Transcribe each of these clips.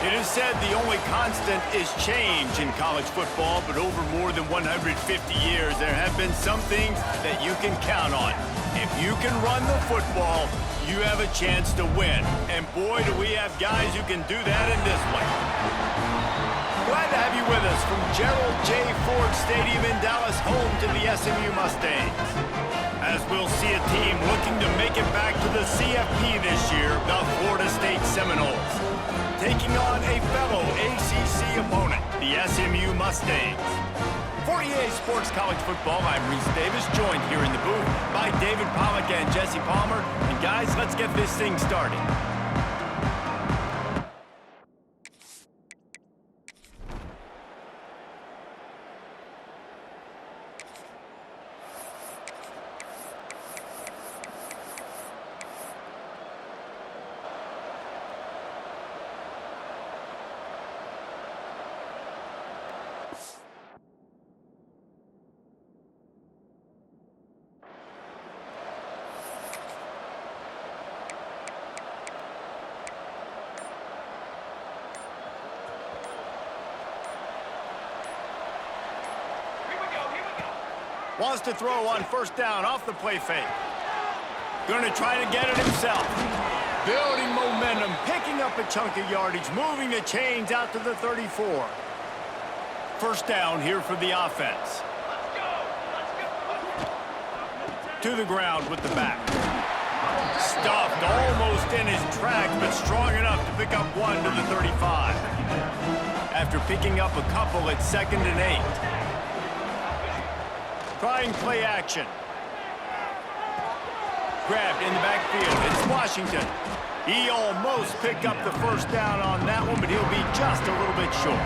It is said the only constant is change in college football, but over more than 150 years, there have been some things that you can count on. If you can run the football, you have a chance to win. And boy, do we have guys who can do that in this one. Glad to have you with us from Gerald J. Ford Stadium in Dallas, home to the SMU Mustangs. As we'll see a team looking to make it back to the CFP this year, the Florida State Seminoles, taking on a fellow ACC opponent, the SMU Mustangs. For EA Sports College Football, I'm Reese Davis, joined here in the booth by David Pollack and Jesse Palmer. And guys, let's get this thing started. Wants to throw on first down off the play fake. Going to try to get it himself. Building momentum, picking up a chunk of yardage, moving the chains out to the 34. First down here for the offense. To the ground with the back. Stuffed almost in his tracks, but strong enough to pick up one to the 35. After picking up a couple, it's 2nd and 8. Trying play action. Grabbed in the backfield. It's Washington. He almost picked up the first down on that one, but he'll be just a little bit short.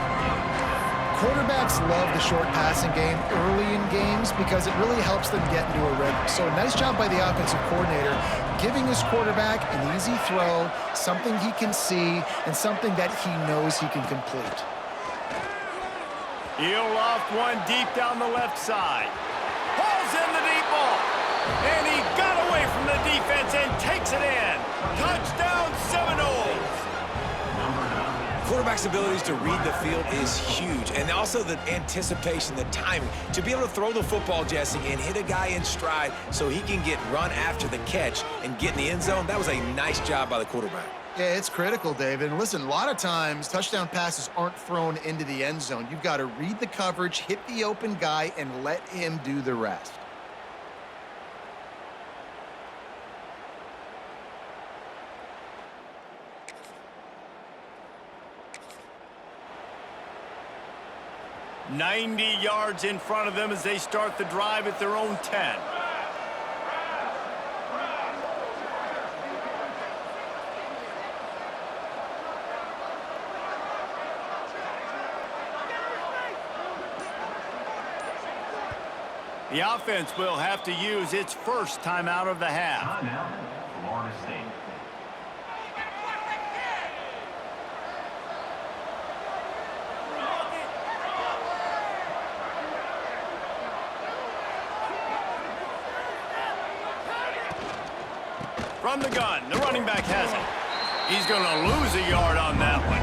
Quarterbacks love the short passing game early in games because it really helps them get into a rhythm. So nice job by the offensive coordinator, giving his quarterback an easy throw, something he can see, and something that he knows he can complete. He'll loft one deep down the left side. Pulls in the deep ball. And he got away from the defense and takes it in. Touchdown, Seminoles. Quarterback's abilities to read the field is huge. And also the anticipation, the timing. To be able to throw the football, Jesse, and hit a guy in stride so he can get run after the catch and get in the end zone, that was a nice job by the quarterback. Yeah, it's critical, David. And listen, a lot of times touchdown passes aren't thrown into the end zone. You've got to read the coverage, hit the open guy, and let him do the rest. "90 yards in front of them as they start the drive at their own 10. The offense will have to use its first timeout of the half. Florida State. From the gun, the running back has it. He's going to lose a yard on that one.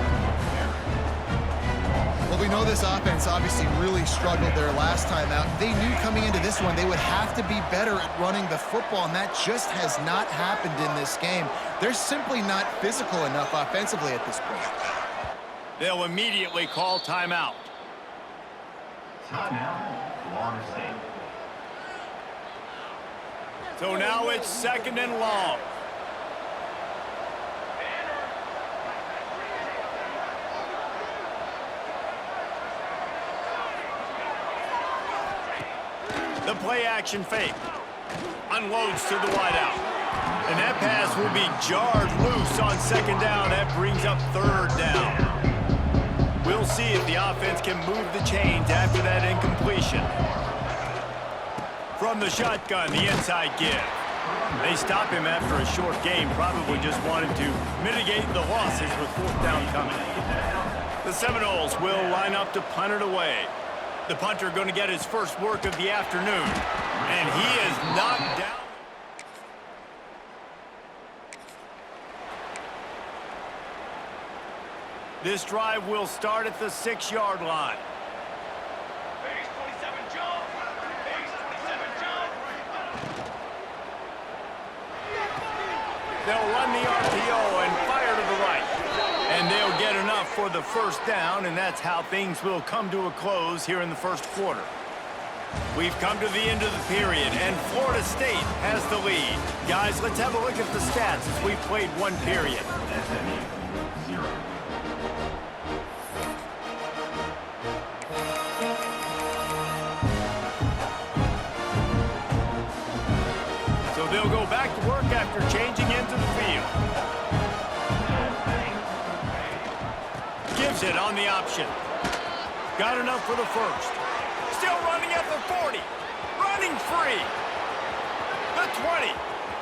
Well, we know this offense obviously really struggled their last time out. They knew coming into this one they would have to be better at running the football, and that just has not happened in this game. They're simply not physical enough offensively at this point. They'll immediately call timeout. Timeout, Florida State. So now it's 2nd and long. The play action fake. Unloads to the wideout. And that pass will be jarred loose on 2nd down. That brings up 3rd down. We'll see if the offense can move the chains after that incompletion. From the shotgun, the inside give. They stop him after a short game, probably just wanted to mitigate the losses with 4th down coming. The Seminoles will line up to punt it away. The punter going to get his first work of the afternoon. And he is knocked down. This drive will start at the 6-yard line. Base 27 jump. Base 27 jump. They'll run the RPO and fire to the right. And they'll get enough for the 1st down, and that's how things will come to a close here in the 1st quarter. We've come to the end of the period, and Florida State has the lead. Guys, let's have a look at the stats as we've played 1 period. SMU, 0. So they'll go back to work after changing into the field. Gives it on the option. Got enough for the 1st. Still running at the 40. Running free. The 20.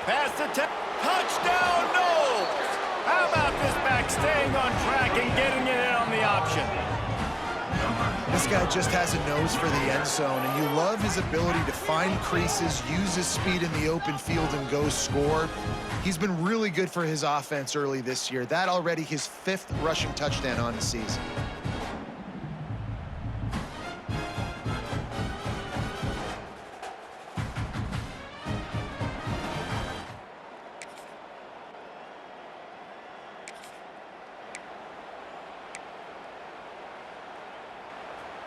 Past the 10. Touchdown, Noles! How about this back staying on track and getting it in on the option? This guy just has a nose for the end zone, and you love his ability to find creases, use his speed in the open field, and go score. He's been really good for his offense early this year. That already his 5th rushing touchdown on the season.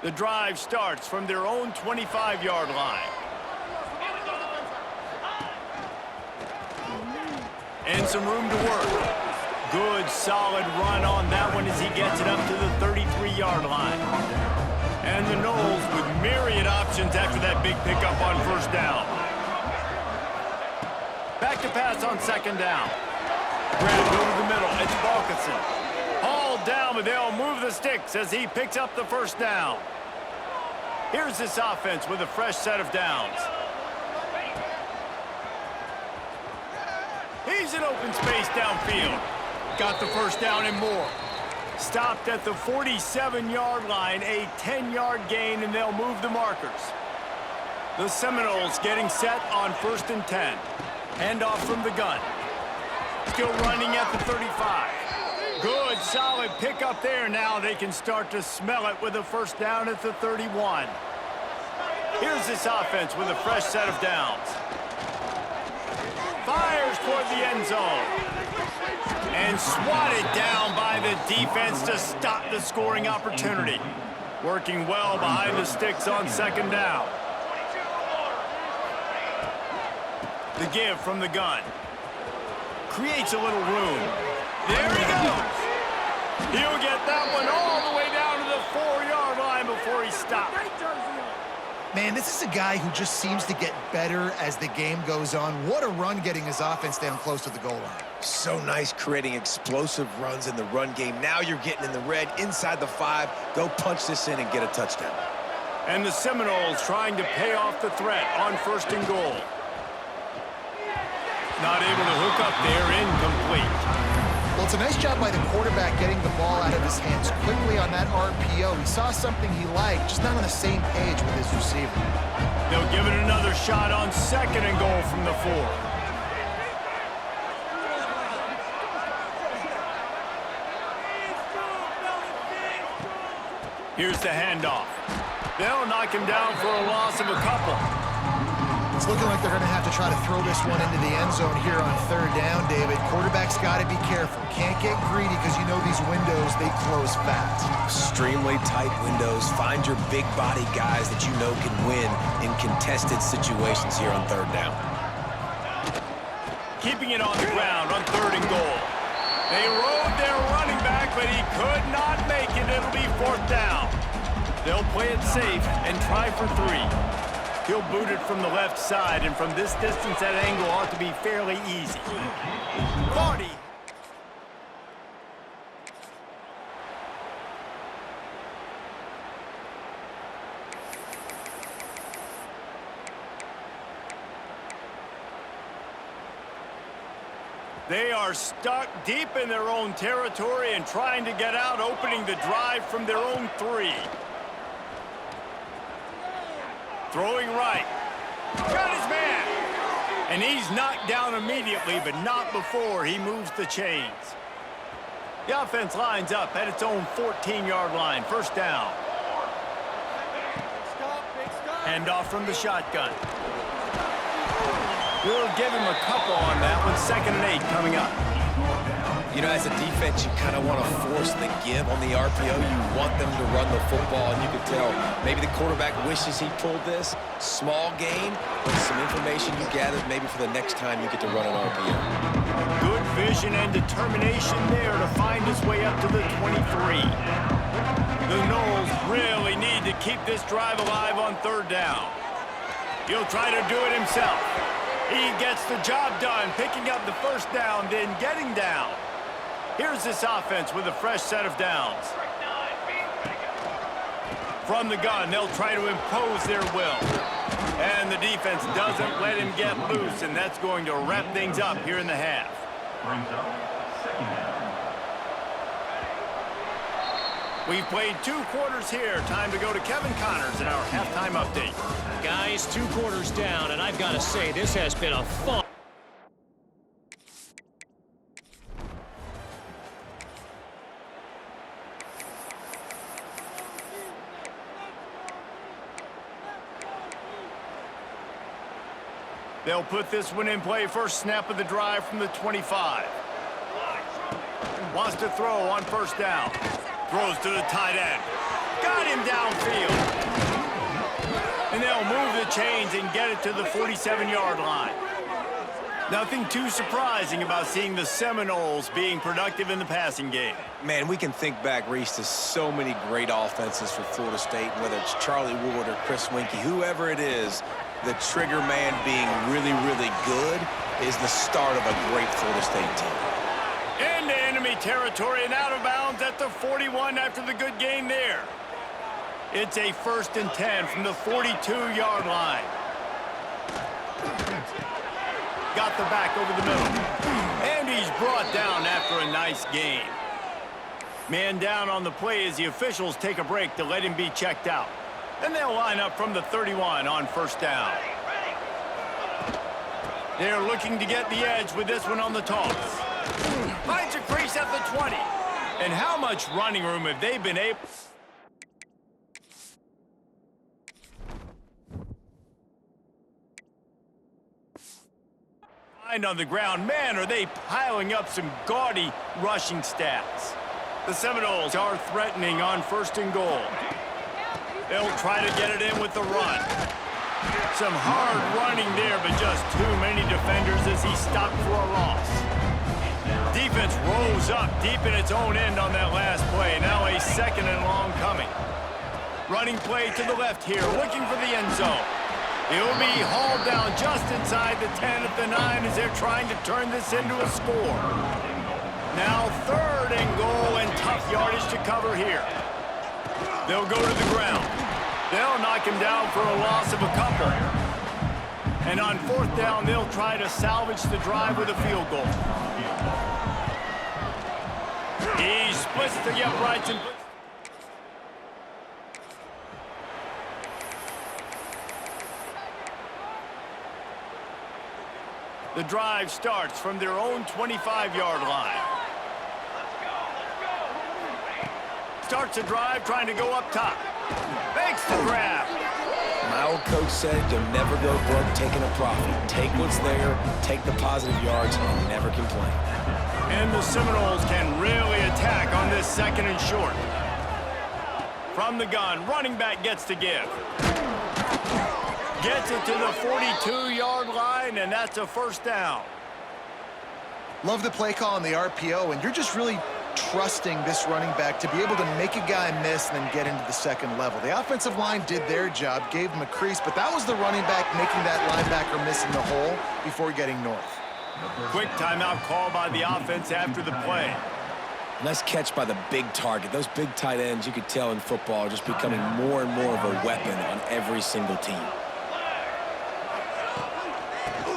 The drive starts from their own 25-yard line. And some room to work. Good, solid run on that one as he gets it up to the 33-yard line. And the Noles with myriad options after that big pickup on 1st down. Back to pass on 2nd down. Grabbed over the middle. It's Balkinson. Hauled down, but they'll move the sticks as he picks up the 1st down. Here's this offense with a fresh set of downs. He's in open space downfield. Got the 1st down and more. Stopped at the 47-yard line, a 10-yard gain, and they'll move the markers. The Seminoles getting set on 1st and 10. Handoff from the gun. Still running at the 35. Good, solid pickup there. Now they can start to smell it with a 1st down at the 31. Here's this offense with a fresh set of downs. Fires toward the end zone. And swatted down by the defense to stop the scoring opportunity. Working well behind the sticks on 2nd down. The give from the gun. Creates a little room. There he goes. He'll get that one all the way down to the 4-yard line before he stops. Man, this is a guy who just seems to get better as the game goes on. What a run getting his offense down close to the goal line. So nice creating explosive runs in the run game. Now you're getting in the red, inside the 5. Go punch this in and get a touchdown. And the Seminoles trying to pay off the threat on 1st and goal. Not able to hook up there, incomplete. Well, it's a nice job by the quarterback getting the ball out of his hands quickly on that RPO. He saw something he liked, just not on the same page with his receiver. They'll give it another shot on 2nd and goal from the 4. Here's the handoff. They'll knock him down for a loss of a couple. It's looking like they're going to have to try to throw this one into the end zone here on third down, David. Quarterback's got to be careful. Can't get greedy because you know these windows, they close fast. Extremely tight windows. Find your big body guys that you know can win in contested situations here on third down. Keeping it on the ground on 3rd and goal. They rode their running back, but he could not make it. It'll be 4th down. They'll play it safe and try for 3. He'll boot it from the left side, and from this distance, that angle ought to be fairly easy. 40. They are stuck deep in their own territory and trying to get out, opening the drive from their own 3. Throwing right. Got his man. And he's knocked down immediately, but not before he moves the chains. The offense lines up at its own 14-yard line. 1st down. Hand off from the shotgun. We'll give him a couple on that one. 2nd and 8 coming up. You know, as a defense, you kind of want to force the give on the RPO. You want them to run the football, and you can tell maybe the quarterback wishes he pulled this. Small gain, but some information you gathered maybe for the next time you get to run an RPO. Good vision and determination there to find his way up to the 23. The Noles really need to keep this drive alive on 3rd down. He'll try to do it himself. He gets the job done, picking up the 1st down, then getting down. Here's this offense with a fresh set of downs. From the gun, they'll try to impose their will. And the defense doesn't let him get loose, and that's going to wrap things up here in the half. Brings up 2nd down. We've played 2 quarters here. Time to go to Kevin Connors in our halftime update. Guys, 2 quarters down, and I've got to say, this has been a fun. They'll put this one in play. First snap of the drive from the 25. Wants to throw on 1st down. Throws to the tight end. Got him downfield. And they'll move the chains and get it to the 47-yard line. Nothing too surprising about seeing the Seminoles being productive in the passing game. Man, we can think back, Reese, to so many great offenses for Florida State, whether it's Charlie Ward or Chris Winkie, whoever it is, the trigger man being really, really good is the start of a great Florida State team. Into enemy territory and out of bounds at the 41 after the good game there. It's a 1st and 10 from the 42-yard line. Got the back over the middle. And he's brought down after a nice gain. Man down on the play as the officials take a break to let him be checked out. And they'll line up from the 31 on 1st down. They're looking to get the edge with this one on the toss. Finds a crease at the 20. And how much running room have they been able... on the ground. Man, are they piling up some gaudy rushing stats. The Seminoles are threatening on 1st and goal. They'll try to get it in with the run. Some hard running there, but just too many defenders as he stopped for a loss. Defense rose up deep in its own end on that last play. Now a 2nd and long coming. Running play to the left here, looking for the end zone. He'll be hauled down just inside the 10 at the 9 as they're trying to turn this into a score. Now 3rd and goal and tough yardage to cover here. They'll go to the ground. They'll knock him down for a loss of a couple. And on 4th down, they'll try to salvage the drive with a field goal. He splits the uprights and... The drive starts from their own 25-yard line. Starts the drive trying to go up top. Makes the grab. My old coach said you'll never go broke taking a profit. Take what's there, take the positive yards, and never complain. And the Seminoles can really attack on this 2nd and short. From the gun, running back gets to give. Gets it to the 42-yard line, and that's a 1st down. Love the play call on the RPO, and you're just really trusting this running back to be able to make a guy miss and then get into the 2nd level. The offensive line did their job, gave him a crease, but that was the running back making that linebacker miss in the hole before getting north. Quick timeout call by the offense after the play. Nice catch by the big target. Those big tight ends, you could tell in football, are just becoming more and more of a weapon on every single team.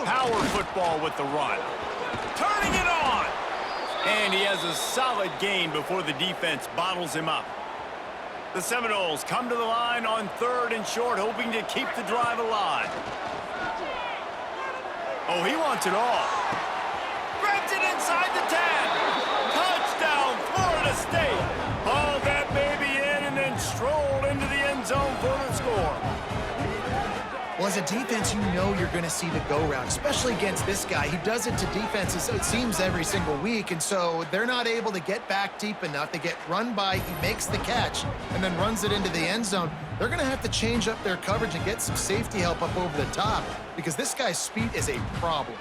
Power football with the run. Turning it on! And he has a solid gain before the defense bottles him up. The Seminoles come to the line on 3rd and short, hoping to keep the drive alive. Oh, he wants it all. Grabs it inside the 10. Touchdown, Florida State. Hauled that baby in and then strolled into the end zone for the score. Well, as a defense, you know you're going to see the go-route, especially against this guy. He does it to defenses, it seems, every single week, and so they're not able to get back deep enough. They get run by, he makes the catch, and then runs it into the end zone. They're going to have to change up their coverage and get some safety help up over the top because this guy's speed is a problem.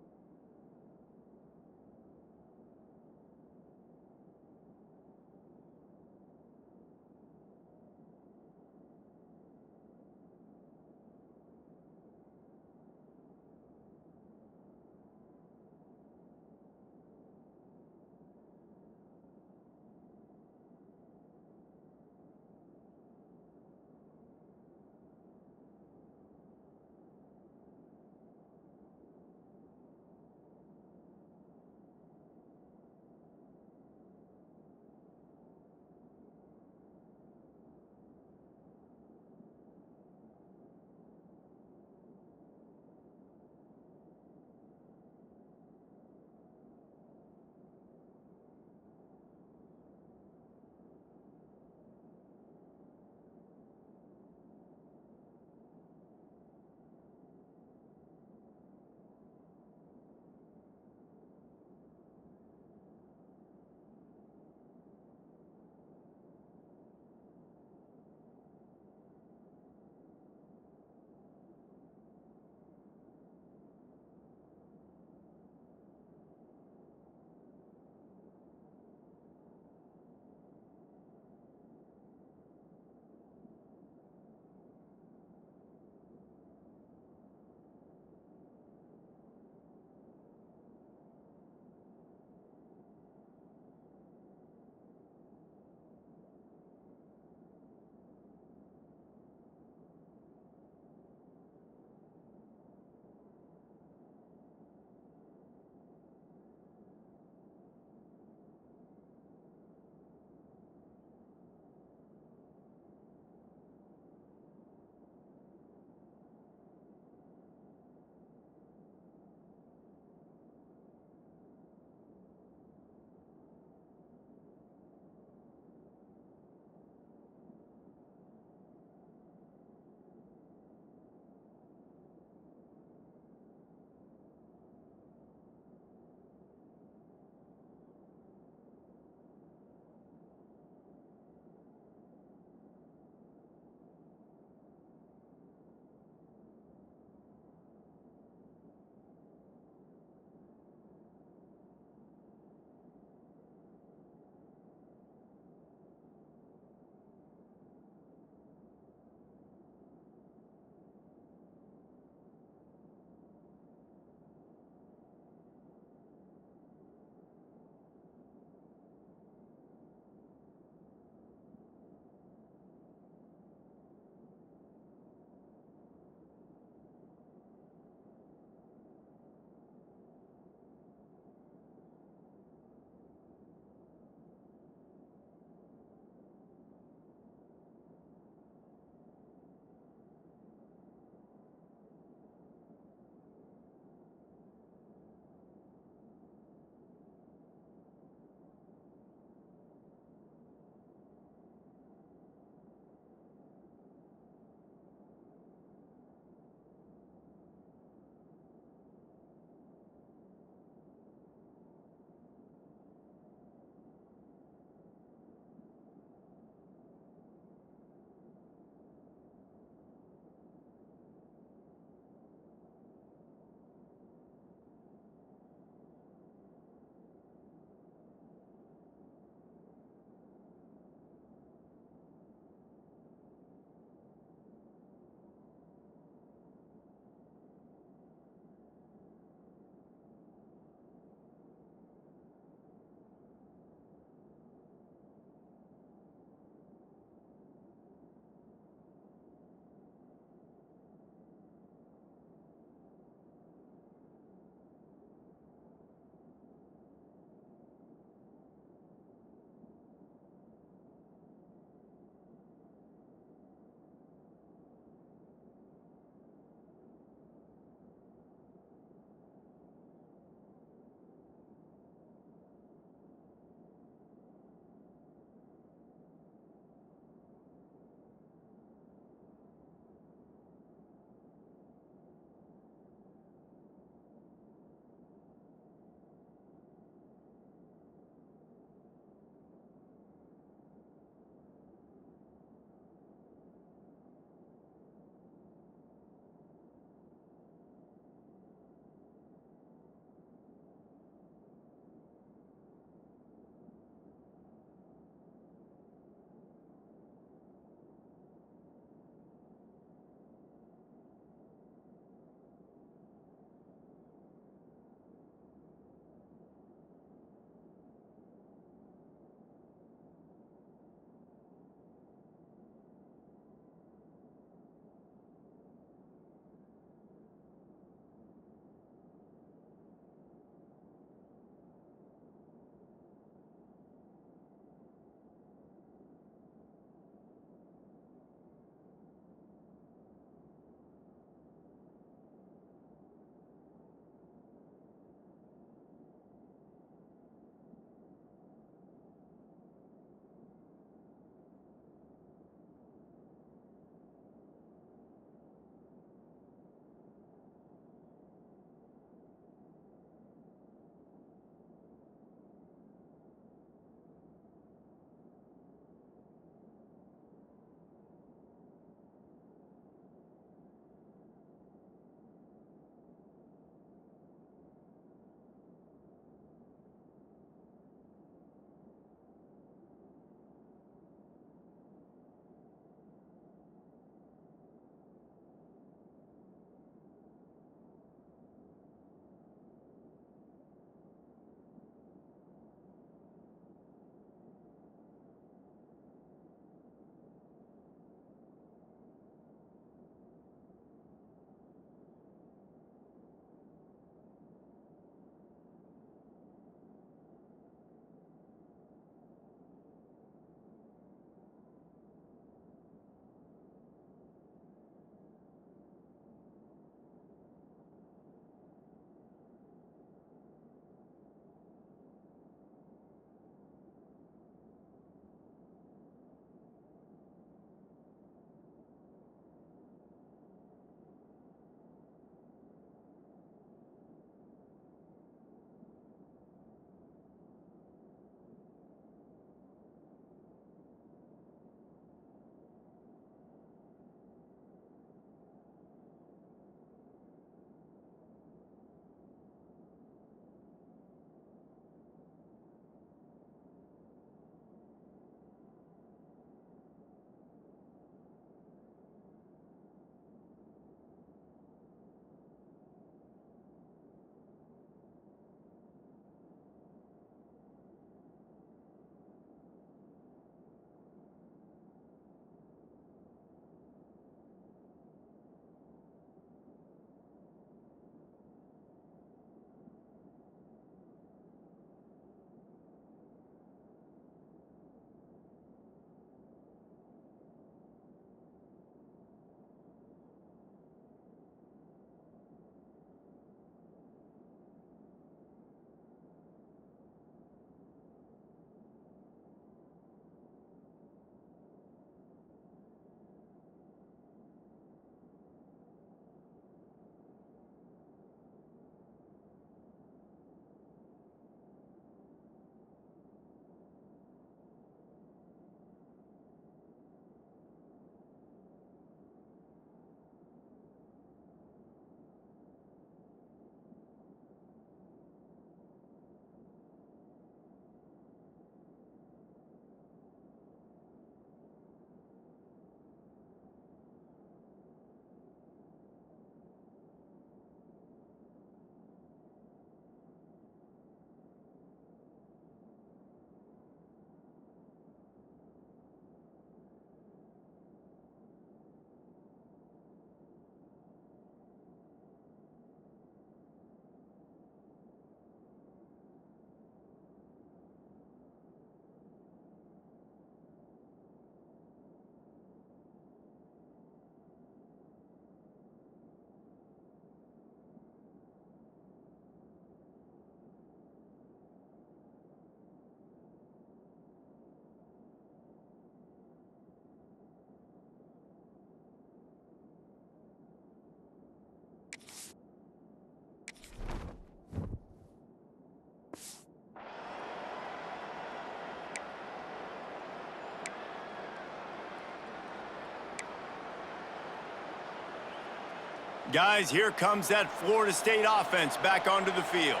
Guys, here comes that Florida State offense back onto the field.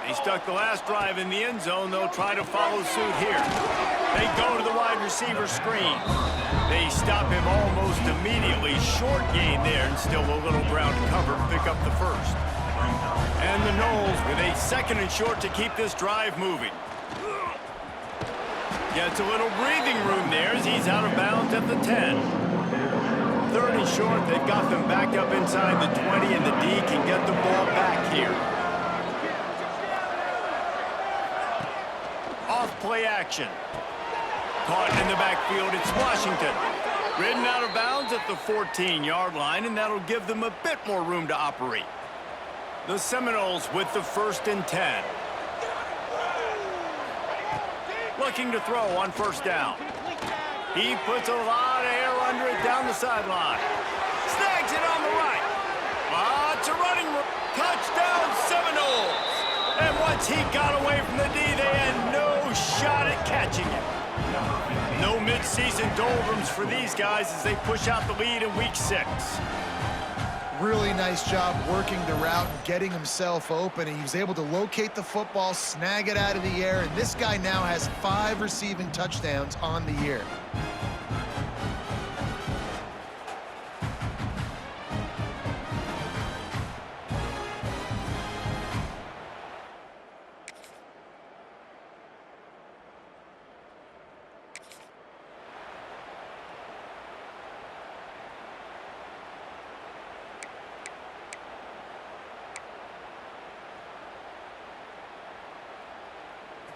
They stuck the last drive in the end zone. They'll try to follow suit here. They go to the wide receiver screen. They stop him almost immediately. Short gain there, and still a little ground to cover to pick up the first. And the Noles with a 2nd and short to keep this drive moving. Gets a little breathing room there as he's out of bounds at the 10. 3rd and short, they've got them back up inside the 20, and the D can get the ball back here. Off play action. Caught in the backfield, it's Washington. Ridden out of bounds at the 14-yard line, and that'll give them a bit more room to operate. The Seminoles with the 1st and 10. Looking to throw on 1st down. He puts a lot of air under it down the sideline. Snags it on the right. Lots of running room. Touchdown Seminoles. And once he got away from the D, they had no shot at catching him. No mid-season doldrums for these guys as they push out the lead in week 6. Really nice job working the route and getting himself open. And he was able to locate the football, snag it out of the air, and this guy now has 5 receiving touchdowns on the year.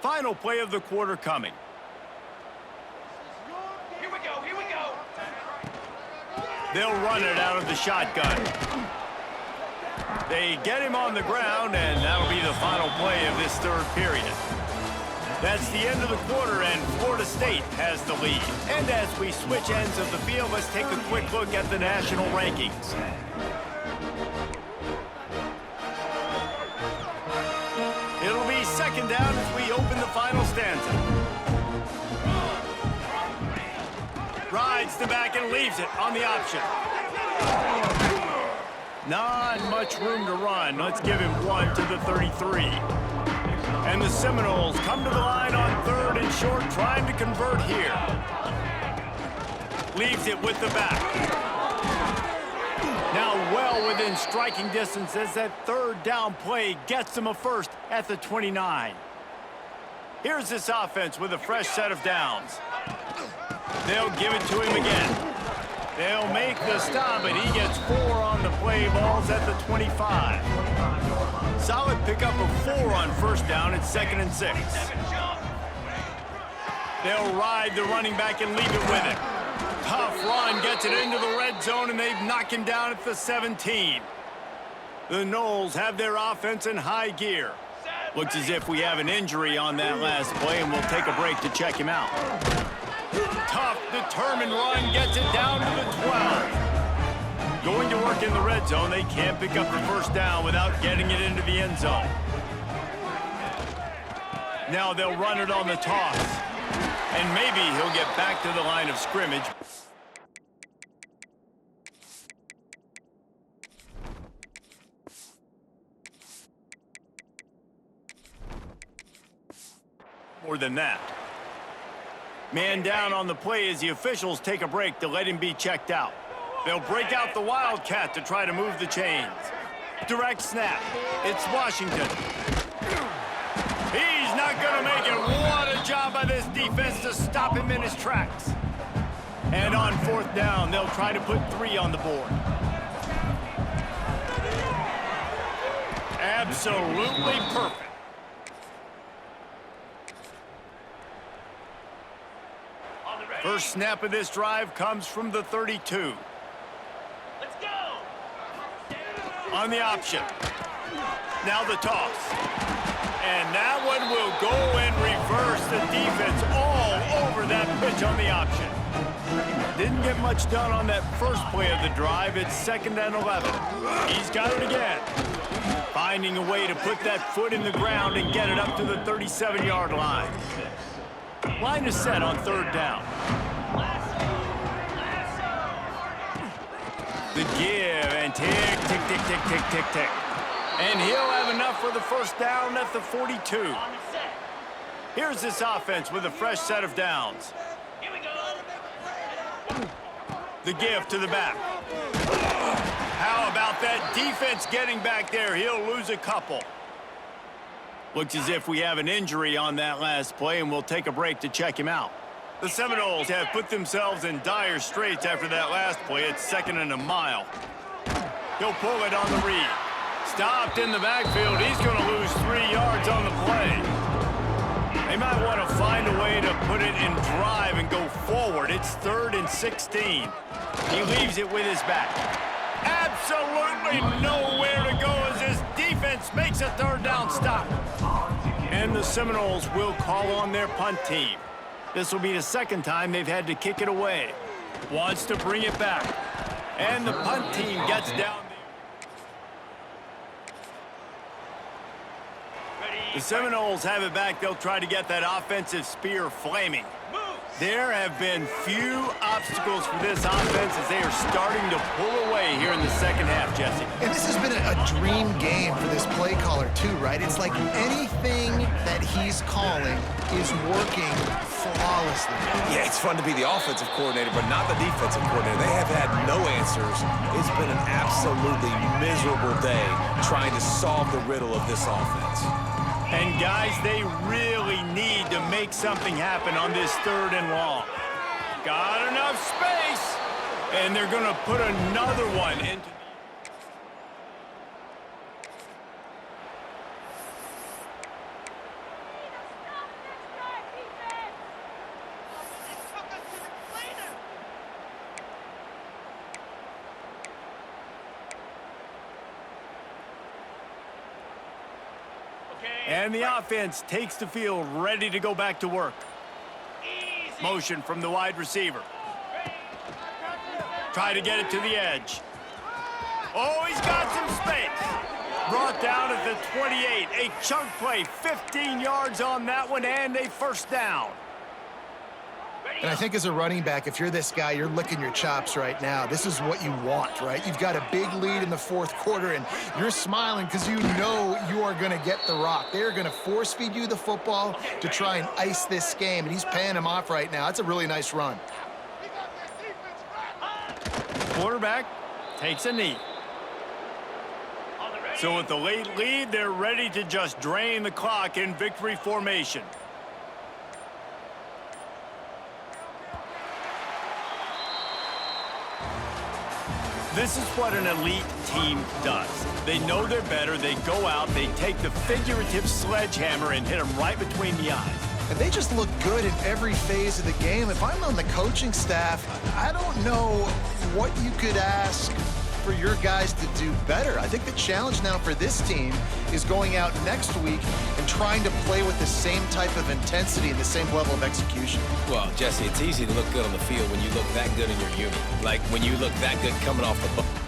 Final play of the quarter coming. Here we go, here we go. They'll run it out of the shotgun. They get him on the ground, and that'll be the final play of this 3rd period. That's the end of the quarter, and Florida State has the lead. And as we switch ends of the field, let's take a quick look at the national rankings. It'll be 2nd down as we open the final stanza. Rides the back and leaves it on the option. Not much room to run. Let's give him 1 to the 33. And the Seminoles come to the line on 3rd and short, trying to convert here. Leaves it with the back. Now well within striking distance as that 3rd down play gets them a first at the 29. Here's this offense with a fresh set of downs. They'll give it to him again. They'll make the stop, and he gets 4 on the play. Balls at the 25. Solid pickup of 4 on 1st down. It's 2nd and 6. They'll ride the running back and leave it with it. Tough run, gets it into the red zone, and they've knocked him down at the 17. The Noles have their offense in high gear. Looks as if we have an injury on that last play, and we'll take a break to check him out. Tough, determined run, gets it down to the 12. Going to work in the red zone, they can't pick up the 1st down without getting it into the end zone. Now they'll run it on the toss. And maybe he'll get back to the line of scrimmage. More than that. Man down on the play as the officials take a break to let him be checked out. They'll break out the Wildcat to try to move the chains. Direct snap. It's Washington. He's not going to make it. What a job by this defense to stop him in his tracks. And on 4th down, they'll try to put 3 on the board. Absolutely perfect. First snap of this drive comes from the 32. Let's go. On the option. Now the toss. And that one will go in reverse. The defense all over that pitch on the option. Didn't get much done on that first play of the drive. It's 2nd and 11. He's got it again. Finding a way to put that foot in the ground and get it up to the 37-yard line. Line is set on 3rd down. The give and take tick, tick, tick, tick, tick, tick. And he'll have enough for the first down at the 42. On the set. Here's this offense with a fresh set of downs. Here we go. The give to the back. How about that defense getting back there? He'll lose a couple. Looks as if we have an injury on that last play, and we'll take a break to check him out. The Seminoles have put themselves in dire straits after that last play. It's 2nd and a mile. He'll pull it on the read. Stopped in the backfield. He's going to lose 3 yards on the play. They might want to find a way to put it in drive and go forward. It's 3rd and 16. He leaves it with his back. Absolutely nowhere to go as his defense makes a 3rd down stop. And the Seminoles will call on their punt team. This will be the 2nd time they've had to kick it away. Wants to bring it back. And the punt team gets down. The Seminoles have it back. They'll try to get that offensive spear flaming. There have been few obstacles for this offense as they are starting to pull away here in the 2nd half, Jesse. And this has been a dream game for this play caller, too, right? It's like anything that he's calling is working flawlessly. Yeah, it's fun to be the offensive coordinator, but not the defensive coordinator. They have had no answers. It's been an absolutely miserable day trying to solve the riddle of this offense. And, guys, they really need to make something happen on this 3rd and long. Got enough space, and they're going to put another one into the... And the offense takes the field, ready to go back to work. Motion from the wide receiver. Try to get it to the edge. Oh, he's got some space. Brought down at the 28. A chunk play, 15 yards on that one, and a 1st down. And I think as a running back, if you're this guy, you're licking your chops right now. This is what you want, right? You've got a big lead in the 4th quarter, and you're smiling because you know you are going to get the rock. They're going to force feed you the football to try and ice this game, and he's paying him off right now. That's a really nice run. Quarterback takes a knee. So with the late lead, they're ready to just drain the clock in victory formation. This is what an elite team does. They know they're better. They go out, they take the figurative sledgehammer and hit them right between the eyes. And they just look good in every phase of the game. If I'm on the coaching staff, I don't know what you could ask for your guys to do better. I think the challenge now for this team is going out next week and trying to play with the same type of intensity and the same level of execution. Well, Jesse, it's easy to look good on the field when you look that good in your unit. Like when you look that good coming off the ball.